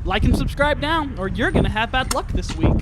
Like and subscribe now, or you're gonna have bad luck this week.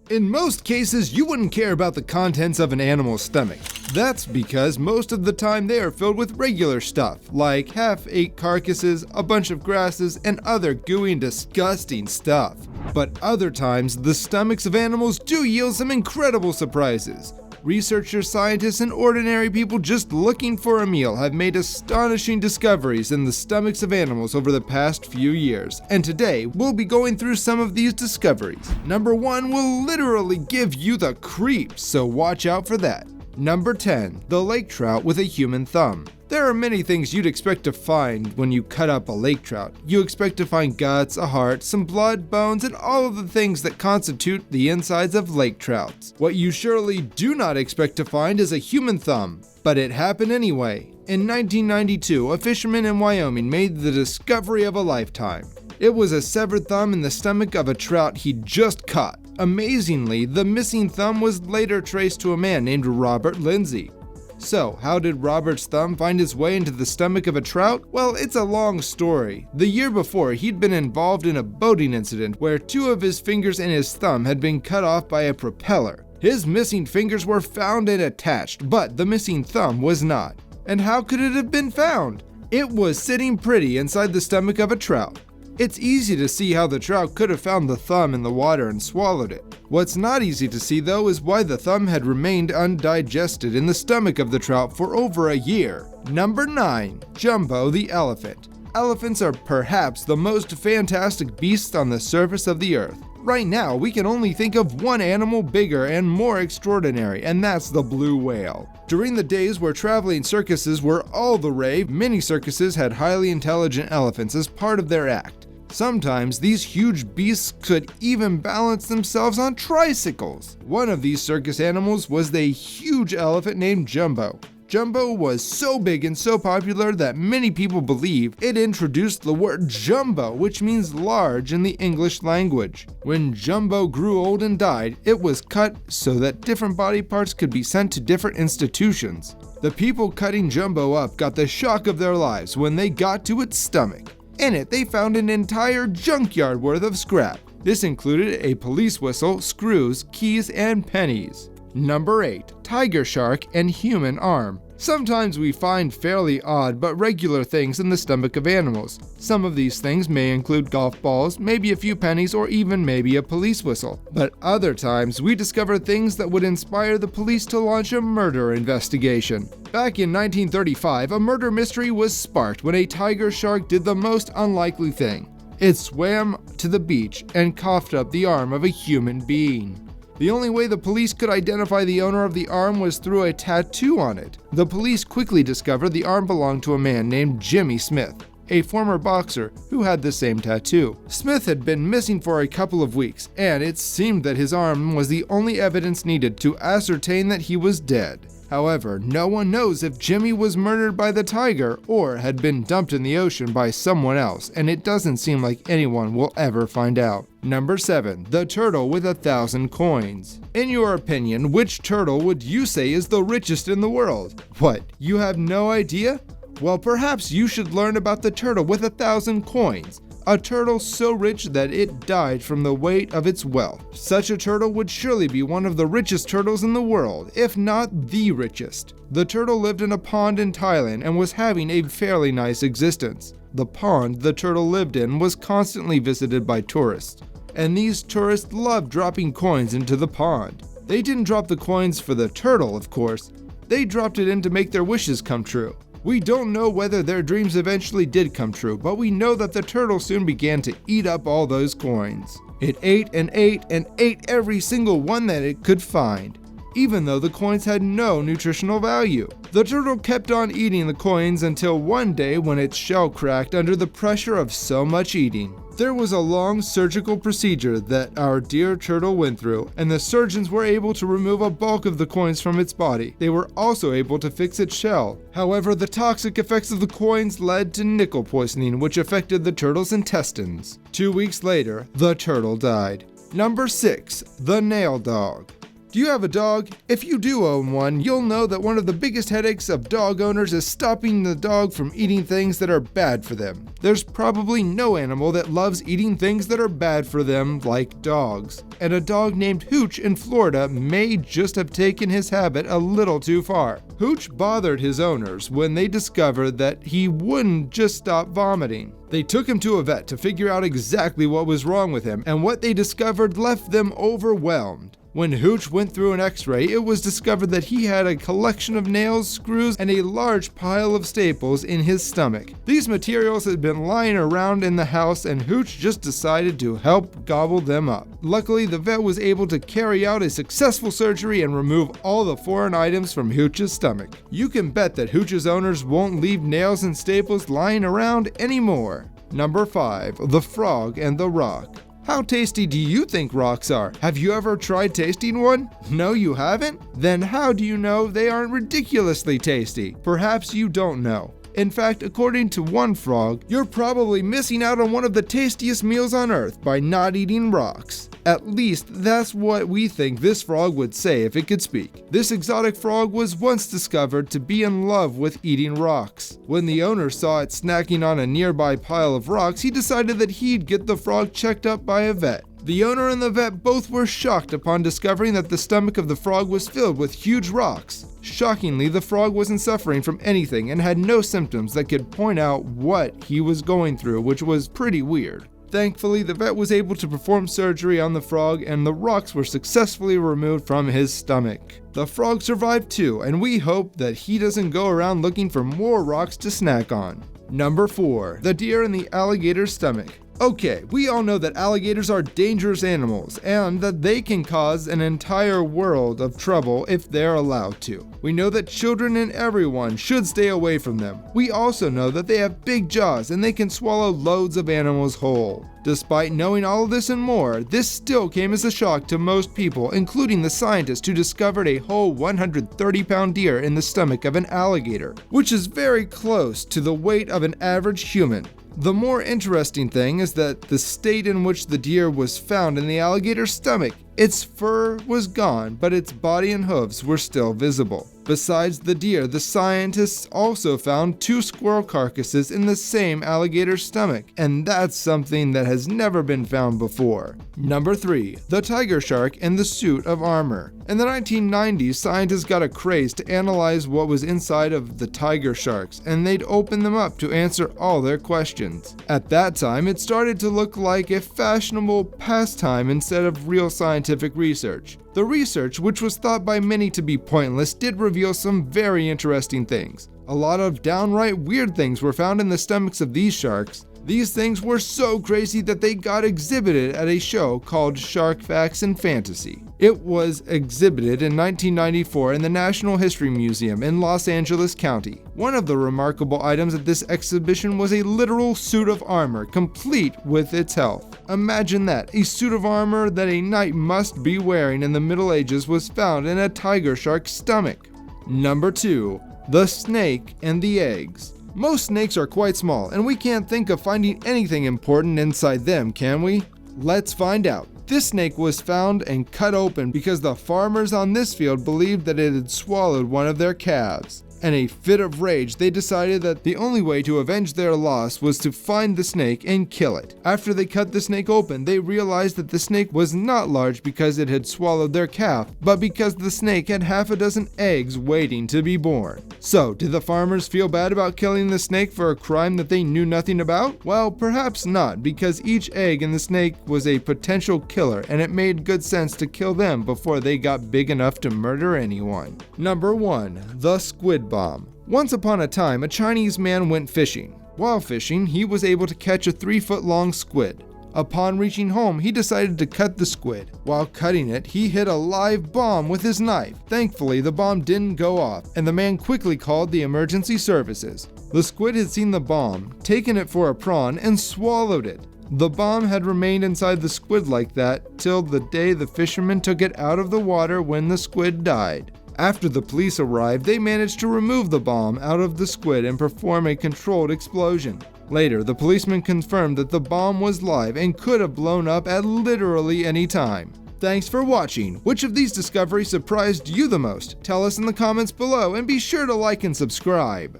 In most cases, you wouldn't care about the contents of an animal's stomach. That's because most of the time they are filled with regular stuff, like half-ate carcasses, a bunch of grasses, and other gooey and disgusting stuff. But other times, the stomachs of animals do yield some incredible surprises. Researchers, scientists, and ordinary people just looking for a meal have made astonishing discoveries in the stomachs of animals over the past few years, and today we'll be going through some of these discoveries. Number 1 will literally give you the creeps, so watch out for that. Number 10, the lake trout with a human thumb. There are many things you'd expect to find when you cut up a lake trout. You expect to find guts, a heart, some blood, bones, and all of the things that constitute the insides of lake trouts. What you surely do not expect to find is a human thumb, but it happened anyway. In 1992, a fisherman in Wyoming made the discovery of a lifetime. It was a severed thumb in the stomach of a trout he'd just caught. Amazingly, the missing thumb was later traced to a man named Robert Lindsay. So, how did Robert's thumb find its way into the stomach of a trout? Well, it's a long story. The year before, he'd been involved in a boating incident where 2 of his fingers and his thumb had been cut off by a propeller. His missing fingers were found and attached, but the missing thumb was not. And how could it have been found? It was sitting pretty inside the stomach of a trout. It's easy to see how the trout could have found the thumb in the water and swallowed it. What's not easy to see though is why the thumb had remained undigested in the stomach of the trout for over a year. Number 9. Jumbo the elephant. Elephants are perhaps the most fantastic beasts on the surface of the earth. Right now, we can only think of one animal bigger and more extraordinary, and that's the blue whale. During the days where traveling circuses were all the rave, many circuses had highly intelligent elephants as part of their act. Sometimes these huge beasts could even balance themselves on tricycles. One of these circus animals was the huge elephant named Jumbo. Jumbo was so big and so popular that many people believe it introduced the word jumbo, which means large in the English language. When Jumbo grew old and died, it was cut so that different body parts could be sent to different institutions. The people cutting Jumbo up got the shock of their lives when they got to its stomach. In it, they found an entire junkyard worth of scrap. This included a police whistle, screws, keys, and pennies. Number 8. Tiger shark and human arm. Sometimes we find fairly odd but regular things in the stomach of animals. Some of these things may include golf balls, maybe a few pennies, or even maybe a police whistle. But other times we discover things that would inspire the police to launch a murder investigation. Back in 1935, a murder mystery was sparked when a tiger shark did the most unlikely thing. It swam to the beach and coughed up the arm of a human being. The only way the police could identify the owner of the arm was through a tattoo on it. The police quickly discovered the arm belonged to a man named Jimmy Smith, a former boxer who had the same tattoo. Smith had been missing for a couple of weeks, and it seemed that his arm was the only evidence needed to ascertain that he was dead. However, no one knows if Jimmy was murdered by the tiger or had been dumped in the ocean by someone else, and it doesn't seem like anyone will ever find out. Number 7. The turtle with 1,000 coins. In your opinion, which turtle would you say is the richest in the world? What, you have no idea? Well, perhaps you should learn about the turtle with 1,000 coins. A turtle so rich that it died from the weight of its wealth. Such a turtle would surely be one of the richest turtles in the world, if not the richest. The turtle lived in a pond in Thailand and was having a fairly nice existence. The pond the turtle lived in was constantly visited by tourists, and these tourists loved dropping coins into the pond. They didn't drop the coins for the turtle, of course. They dropped it in to make their wishes come true. We don't know whether their dreams eventually did come true, but we know that the turtle soon began to eat up all those coins. It ate and ate and ate every single one that it could find, even though the coins had no nutritional value. The turtle kept on eating the coins until one day when its shell cracked under the pressure of so much eating. There was a long surgical procedure that our dear turtle went through, and the surgeons were able to remove a bulk of the coins from its body. They were also able to fix its shell. However, the toxic effects of the coins led to nickel poisoning, which affected the turtle's intestines. 2 weeks later, the turtle died. Number 6. The nail dog. Do you have a dog? If you do own one, you'll know that one of the biggest headaches of dog owners is stopping the dog from eating things that are bad for them. There's probably no animal that loves eating things that are bad for them like dogs. And a dog named Hooch in Florida may just have taken his habit a little too far. Hooch bothered his owners when they discovered that he wouldn't just stop vomiting. They took him to a vet to figure out exactly what was wrong with him, and what they discovered left them overwhelmed. When Hooch went through an x-ray, it was discovered that he had a collection of nails, screws, and a large pile of staples in his stomach. These materials had been lying around in the house, and Hooch just decided to help gobble them up. Luckily, the vet was able to carry out a successful surgery and remove all the foreign items from Hooch's stomach. You can bet that Hooch's owners won't leave nails and staples lying around anymore. Number 5. The Frog and the Rock. How tasty do you think rocks are? Have you ever tried tasting one? No, you haven't? Then how do you know they aren't ridiculously tasty? Perhaps you don't know. In fact, according to one frog, you're probably missing out on one of the tastiest meals on Earth by not eating rocks. At least, that's what we think this frog would say if it could speak. This exotic frog was once discovered to be in love with eating rocks. When the owner saw it snacking on a nearby pile of rocks, he decided that he'd get the frog checked up by a vet. The owner and the vet both were shocked upon discovering that the stomach of the frog was filled with huge rocks. Shockingly, the frog wasn't suffering from anything and had no symptoms that could point out what he was going through, which was pretty weird. Thankfully, the vet was able to perform surgery on the frog and the rocks were successfully removed from his stomach. The frog survived too, and we hope that he doesn't go around looking for more rocks to snack on. Number 4. The Deer in the Alligator's Stomach. Okay, we all know that alligators are dangerous animals and that they can cause an entire world of trouble if they're allowed to. We know that children and everyone should stay away from them. We also know that they have big jaws and they can swallow loads of animals whole. Despite knowing all of this and more, this still came as a shock to most people, including the scientists who discovered a whole 130-pound deer in the stomach of an alligator, which is very close to the weight of an average human. The more interesting thing is that the state in which the deer was found in the alligator's stomach. Its fur was gone, but its body and hooves were still visible. Besides the deer, the scientists also found 2 squirrel carcasses in the same alligator's stomach, and that's something that has never been found before. Number 3. The tiger shark and the suit of armor. In the 1990s, scientists got a craze to analyze what was inside of the tiger sharks, and they'd open them up to answer all their questions. At that time, it started to look like a fashionable pastime instead of real scientific research. The research, which was thought by many to be pointless, did reveal some very interesting things. A lot of downright weird things were found in the stomachs of these sharks. These things were so crazy that they got exhibited at a show called Shark Facts and Fantasy. It was exhibited in 1994 in the National History Museum in Los Angeles County. One of the remarkable items at this exhibition was a literal suit of armor, complete with its health. Imagine that, a suit of armor that a knight must be wearing in the Middle Ages was found in a tiger shark's stomach. Number 2. The snake and the eggs. Most snakes are quite small, and we can't think of finding anything important inside them, can we? Let's find out. This snake was found and cut open because the farmers on this field believed that it had swallowed one of their calves. In a fit of rage, they decided that the only way to avenge their loss was to find the snake and kill it. After they cut the snake open, they realized that the snake was not large because it had swallowed their calf, but because the snake had half a dozen eggs waiting to be born. So, did the farmers feel bad about killing the snake for a crime that they knew nothing about? Well, perhaps not, because each egg in the snake was a potential killer, and it made good sense to kill them before they got big enough to murder anyone. Number 1. The Squid Bomb. Once upon a time, a Chinese man went fishing. While fishing, he was able to catch a 3-foot-long squid. Upon reaching home, he decided to cut the squid. While cutting it, he hit a live bomb with his knife. Thankfully, the bomb didn't go off, and the man quickly called the emergency services. The squid had seen the bomb, taken it for a prawn, and swallowed it. The bomb had remained inside the squid like that till the day the fisherman took it out of the water when the squid died. After the police arrived, they managed to remove the bomb out of the squid and perform a controlled explosion. Later, the policeman confirmed that the bomb was live and could have blown up at literally any time. Thanks for watching. Which of these discoveries surprised you the most? Tell us in the comments below, and be sure to like and subscribe.